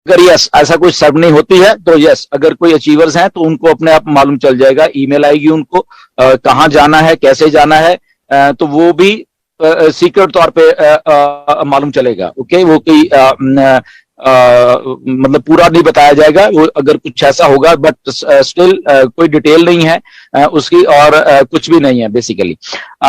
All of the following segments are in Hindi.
अगर यस ऐसा कोई सर्वनी होती है तो यस, अगर कोई अचीवर्स हैं तो उनको अपने आप मालूम चल जाएगा, ईमेल आएगी उनको कहाँ जाना है, कैसे जाना है, तो वो भी सीक्रेट तौर पे मालूम चलेगा। ओके, वो कोई मतलब पूरा नहीं बताया जाएगा, वो अगर कुछ ऐसा होगा, बट स्टिल कोई डिटेल नहीं है उसकी, और कुछ भी नहीं है बेसिकली।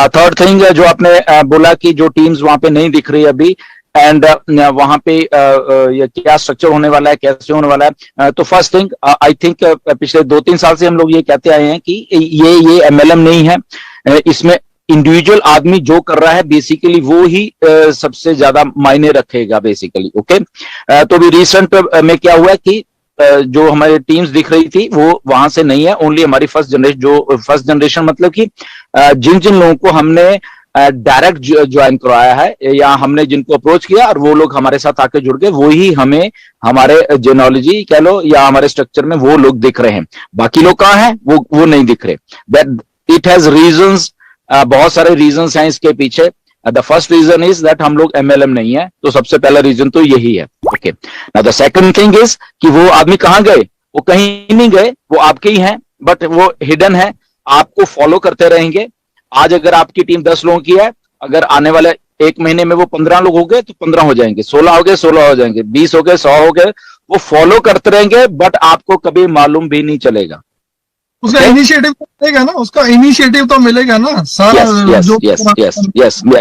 थर्ड थिंग जो आपने बोला कि जो टीम्स वहां पे नहीं दिख रही अभी, एंड वहां पे ये क्या स्ट्रक्चर होने वाला है, कैसे होने वाला है, तो फर्स्ट थिंग आई थिंक पिछले 2-3 साल से हम लोग ये कहते आए हैं कि ये एमएलएम नहीं है, इसमें इंडिविजुअल आदमी जो कर रहा है बेसिकली वो ही सबसे ज्यादा मायने रखेगा बेसिकली। ओके, तो भी रिसेंट में क्या हुआ कि जो हमारी टीम्स दिख रही थी वो वहां से नहीं है, ओनली हमारी फर्स्ट जनरेशन मतलब कि जिन जिन लोगों को हमने डायरेक्ट ज्वाइन करवाया है या हमने जिनको अप्रोच किया और वो लोग हमारे साथ आके जुड़ गए, वो ही हमें हमारे जेनोलॉजी कह लो या हमारे स्ट्रक्चर में वो लोग दिख रहे हैं। बाकी लोग कहाँ हैं, वो नहीं दिख रहे। दैट इट हैज रीजंस, बहुत सारे रीजंस हैं इसके पीछे। The first reason is that हम लोग एमएलएम नहीं है, तो सबसे पहला रीजन तो यही है। Okay, now the second thing is कि वो आदमी कहाँ गए, वो कहीं नहीं गए, वो आपके ही हैं, बट वो हिडन है, आपको फॉलो करते रहेंगे। आज अगर आपकी टीम 10 लोगों की है, अगर आने वाले 1 महीने में वो 15 लोग हो गए तो 15 हो जाएंगे, 16 हो गए 16 हो जाएंगे, 20 हो गए 100 हो गए, वो फॉलो करते रहेंगे, बट आपको कभी मालूम भी नहीं चलेगा। उसका इनिशिएटिव तो मिलेगा ना, उसका इनिशिएटिव तो मिलेगा ना सारा।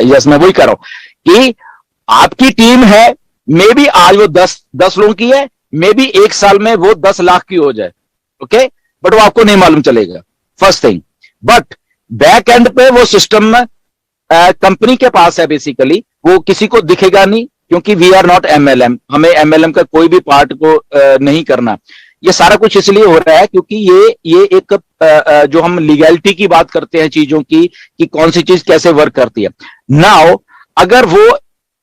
यस, मैं वही कर रहा हूं कि आपकी टीम है, मे बी आज वो 10 लोगों की है, मे बी 1 साल में वो 10 लाख की हो जाए। ओके, बट वो आपको नहीं मालूम चलेगा, first thing. But back and पे वो सिस्टम कंपनी के पास है बेसिकली, वो किसी को दिखेगा नहीं, क्योंकि वी आर नॉट एमएलएम, हमें एमएलएम का कोई भी पार्ट को नहीं करना। ये सारा कुछ इसलिए हो रहा है क्योंकि ये एक जो हम लीगैलिटी की बात करते हैं चीजों की, कि कौन सी चीज कैसे वर्क करती है। नाउ अगर वो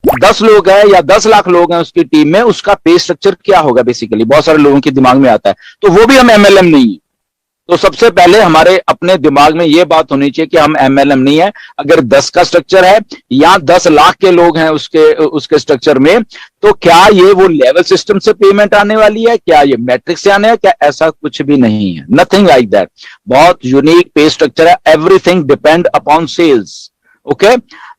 10 लोग हैं या 10 लाख लोग हैं उसकी टीम में, उसका पे स्ट्रक्चर क्या होगा बेसिकली, बहुत सारे लोगों के दिमाग में आता है, तो वो भी हम एमएलएम नहीं है। तो सबसे पहले हमारे अपने दिमाग में यह बात होनी चाहिए कि हम एमएलएम नहीं है। अगर 10 का स्ट्रक्चर है या 10 लाख के लोग हैं उसके स्ट्रक्चर में, तो क्या ये वो लेवल सिस्टम से पेमेंट आने वाली है, क्या ये मैट्रिक से आने है, क्या ऐसा कुछ भी नहीं है, नथिंग लाइक दैट। बहुत यूनिक पे स्ट्रक्चर है, everything depend upon sales. Okay,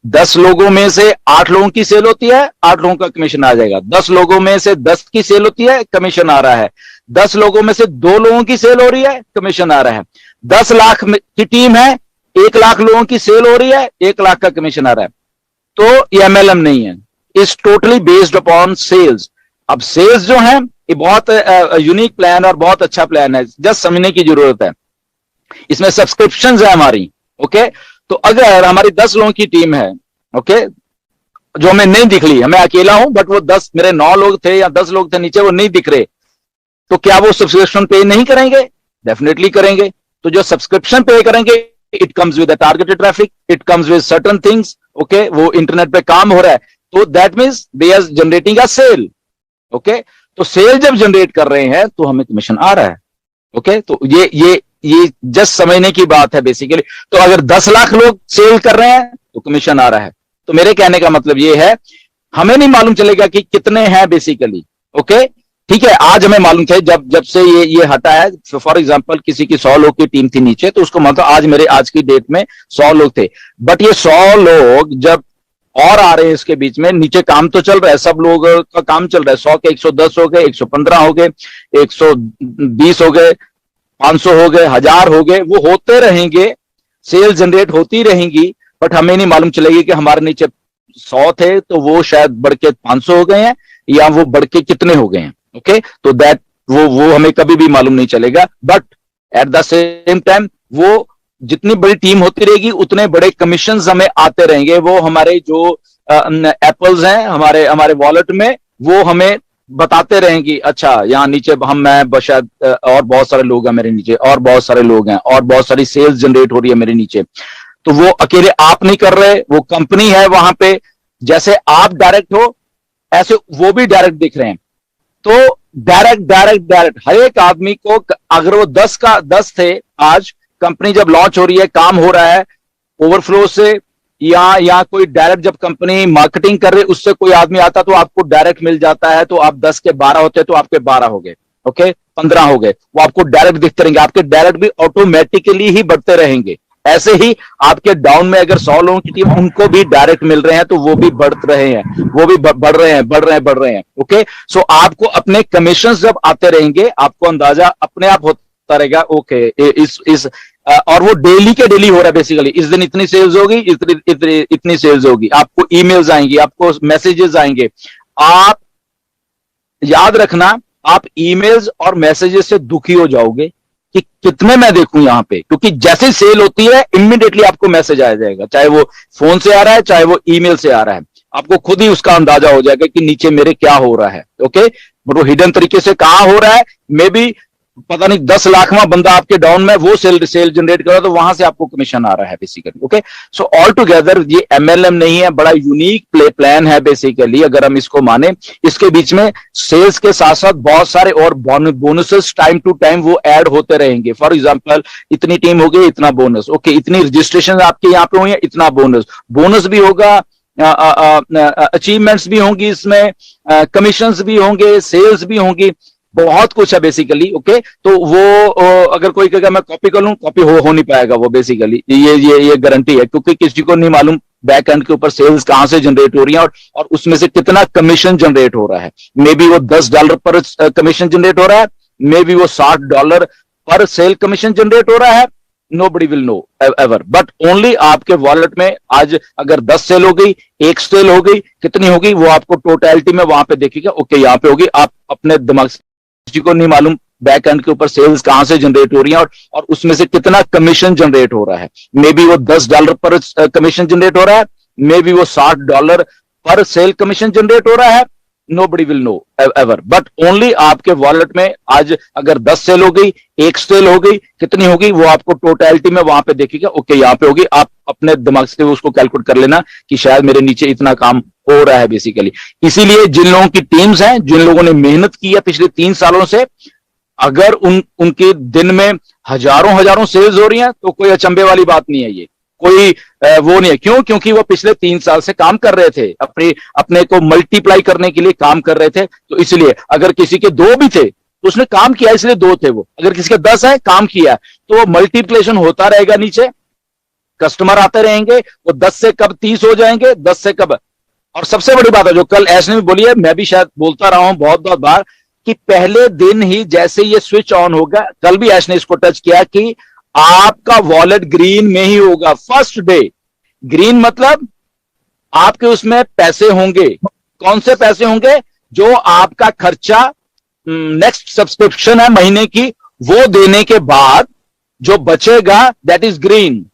10 लोगों में से 8 लोगों की सेल होती है, 8 लोगों का कमीशन आ जाएगा। 10 लोगों में से 10 की सेल होती है, कमीशन आ रहा है। 10 लोगों में से 2 लोगों की सेल हो रही है, कमीशन आ रहा है। 10 लाख की टीम है, 1 लाख लोगों की सेल हो रही है, 1 लाख का कमीशन आ रहा है, तो ये एमएलएम नहीं है, is totally based upon sales. अब सेल्स जो है ये बहुत यूनिक प्लान और बहुत अच्छा प्लान है, जस्ट समझने की जरूरत है। इसमें सब्सक्रिप्शन है हमारी। ओके, तो अगर हमारी 10 लोगों की टीम है, ओके, जो हमें नहीं दिख रही, मैं अकेला हूं, बट वो 10 मेरे 9 लोग थे या 10 लोग थे नीचे, वो नहीं दिख रहे, तो क्या वो सब्सक्रिप्शन पे नहीं करेंगे? डेफिनेटली करेंगे। तो जो सब्सक्रिप्शन पे करेंगे, it comes with targeted traffic, it comes with certain things. Okay, वो इंटरनेट पे काम हो रहा है, तो that means they are generating a sale. Okay, तो सेल जब जनरेट कर रहे हैं तो हमें कमीशन आ रहा है। ओके, तो ये जस्ट समझने की बात है बेसिकली। तो अगर 10 लाख लोग सेल कर रहे हैं तो कमीशन आ रहा है। तो मेरे कहने का मतलब ये है, हमें नहीं मालूम चलेगा कि कितने हैं बेसिकली। ओके, ठीक है, आज हमें मालूम थे, जब से ये हटा है, फॉर एग्जांपल किसी की 100 लोग की टीम थी नीचे, तो उसको मतलब आज की डेट में 100 लोग थे, बट ये 100 लोग जब और आ रहे हैं इसके बीच में, नीचे काम तो चल रहा है, सब लोग का काम चल रहा है, 100 के 110 हो गए, 115 हो गए, 120 हो गए, 500 हो गए, 1000 हो गए, वो होते रहेंगे, सेल जनरेट होती रहेंगी, बट हमें नहीं मालूम चलेगी कि हमारे नीचे 100 थे तो वो शायद बढ़ के 500 हो गए हैं, या वो बढ़ के कितने हो गए हैं। ओके, तो दैट वो हमें कभी भी मालूम नहीं चलेगा। But at the same time वो जितनी बड़ी टीम होती रहेगी उतने बड़े कमीशन हमें आते रहेंगे। वो हमारे जो एप्पल्स हैं हमारे वॉलेट में, वो हमें बताते रहेंगे, अच्छा यहाँ नीचे मैं शायद और बहुत सारे लोग हैं मेरे नीचे, और बहुत सारे लोग हैं, और बहुत सारी सेल्स जनरेट हो रही है मेरे नीचे। तो वो अकेले आप नहीं कर रहे, वो कंपनी है वहां पे, जैसे आप डायरेक्ट हो ऐसे वो भी डायरेक्ट दिख रहे हैं। तो डायरेक्ट हर एक आदमी को, अगर वो 10 थे, आज कंपनी जब लॉन्च हो रही है, काम हो रहा है ओवरफ्लो से या कोई डायरेक्ट, जब कंपनी मार्केटिंग कर रही उससे कोई आदमी आता तो आपको डायरेक्ट मिल जाता है, तो आप 10 के 12 होते तो आपके 12 हो गए, ओके 15 हो गए, वो आपको डायरेक्ट दिखते रहेंगे, आपके डायरेक्ट भी ऑटोमेटिकली ही बढ़ते रहेंगे। ऐसे ही आपके डाउन में अगर 100 लोगों की टीम, उनको भी डायरेक्ट मिल रहे हैं तो वो भी बढ़ रहे हैं, वो भी बढ़ रहे हैं, बढ़ रहे हैं, ओके। सो आपको अपने कमीशन जब आते रहेंगे, आपको अंदाजा अपने आप होता रहेगा, ओके इस और वो डेली के डेली हो रहा है बेसिकली, इस दिन इतनी सेल्स होगी, इतनी सेल्स होगी, आपको ईमेल्स आएंगी, आपको मैसेजेस आएंगे। आप याद रखना, आप ईमेल्स और मैसेजेस से दुखी हो जाओगे कि कितने मैं देखूं यहां पे, क्योंकि जैसे सेल होती है इमीडिएटली आपको मैसेज आ जाएगा, चाहे वो फोन से आ रहा है चाहे वो ईमेल से आ रहा है, आपको खुद ही उसका अंदाजा हो जाएगा कि नीचे मेरे क्या हो रहा है, ओके। बट वो हिडन तरीके से कहां हो रहा है, मे बी पता नहीं 10 लाखवां बंदा आपके डाउन में वो सेल जनरेट कर रहा है, तो वहां से आपको कमीशन आ रहा है basically, okay. So all together ये एमएलएम नहीं है, बड़ा यूनिक प्लान है बेसिकली, अगर हम इसको माने। इसके बीच में सेल्स के साथ साथ बहुत सारे और बोनसेस टाइम टू टाइम वो ऐड होते रहेंगे। फॉर एग्जांपल, इतनी टीम हो गई इतना बोनस, ओके, इतनी रजिस्ट्रेशन आपके यहाँ पे हुई है इतना बोनस भी होगा, अचीवमेंट्स भी होंगी इसमें, कमीशंस भी होंगे, सेल्स भी होंगी, बहुत कुछ है बेसिकली, ओके। तो वो अगर कोई कहेगा मैं कॉपी कर लूं, कॉपी हो नहीं पाएगा वो बेसिकली, ये गारंटी है, क्योंकि किसी को नहीं मालूम बैक एंड के ऊपर सेल्स कहां से जनरेट हो रही है और उसमें से कितना कमीशन जनरेट हो रहा है। मे बी वो $10 पर कमीशन जनरेट हो रहा है, मे बी वो $60 पर सेल कमीशन जनरेट हो रहा है, nobody will know ever, but only आपके वॉलेट में आज अगर 10 सेल हो गई, 1 सेल हो गई, कितनी होगी वो आपको टोटलिटी में वहां पे देखेगा, ओके यहाँ पे होगी। आप अपने दिमाग से, किसी को नहीं मालूम बैक एंड के ऊपर सेल्स कहां से जनरेट हो रही है और उसमें से कितना कमीशन जनरेट हो रहा है। मे बी वो $10 पर कमीशन जनरेट हो रहा है, मे बी वो $60 पर सेल कमीशन जनरेट हो रहा है, nobody will know ever, but only आपके वॉलेट में आज अगर 10 सेल हो गई, 1 सेल हो गई, कितनी होगी वो आपको टोटलिटी में वहां पे देखेगा, ओके यहाँ पे होगी। आप अपने दिमाग से उसको कैलकुलेट कर लेना कि शायद मेरे नीचे इतना काम हो रहा है बेसिकली। इसीलिए जिन लोगों की टीम्स हैं, जिन लोगों ने मेहनत की है पिछले 3 सालों से, अगर उनके दिन में हजारों सेल्स हो रही हैं तो कोई अचंभे वाली बात नहीं है, ये कोई वो नहीं है। क्यों? क्योंकि वो पिछले 3 साल से काम कर रहे थे, अपने को मल्टीप्लाई करने के लिए काम कर रहे थे। तो इसलिए अगर किसी के 2 भी थे तो उसने काम किया, इसलिए 2 थे वो। अगर किसी के 10 है, काम किया, तो वो मल्टीप्लिकेशन होता रहेगा, नीचे कस्टमर आते रहेंगे, वो 10 से कब 30 हो जाएंगे, 10 से कब। और सबसे बड़ी बात है जो कल ऐश ने भी बोली है, मैं भी शायद बोलता रहा हूं बहुत बार, कि पहले दिन ही जैसे ये स्विच ऑन होगा, कल भी ऐश ने इसको टच किया कि आपका वॉलेट ग्रीन में ही होगा फर्स्ट डे। ग्रीन मतलब आपके उसमें पैसे होंगे। कौन से पैसे होंगे? जो आपका खर्चा नेक्स्ट सब्सक्रिप्शन है महीने की, वो देने के बाद जो बचेगा दैट इज ग्रीन।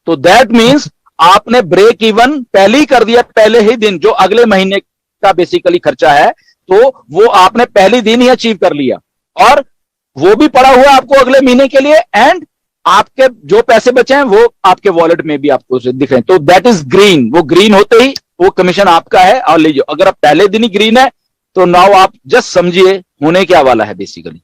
तो दैट मींस आपने ब्रेक इवन पहले ही कर दिया, पहले ही दिन, जो अगले महीने का बेसिकली खर्चा है, तो वो आपने पहले दिन ही अचीव कर लिया, और वो भी पड़ा हुआ आपको अगले महीने के लिए, एंड आपके जो पैसे बचे हैं वो आपके वॉलेट में भी आपको दिख रहे हैं। तो दैट इज ग्रीन। वो ग्रीन होते ही वो कमीशन आपका है और ले जाओ। अगर आप पहले दिन ही ग्रीन है तो नाउ आप जस्ट समझिए होने क्या वाला है बेसिकली।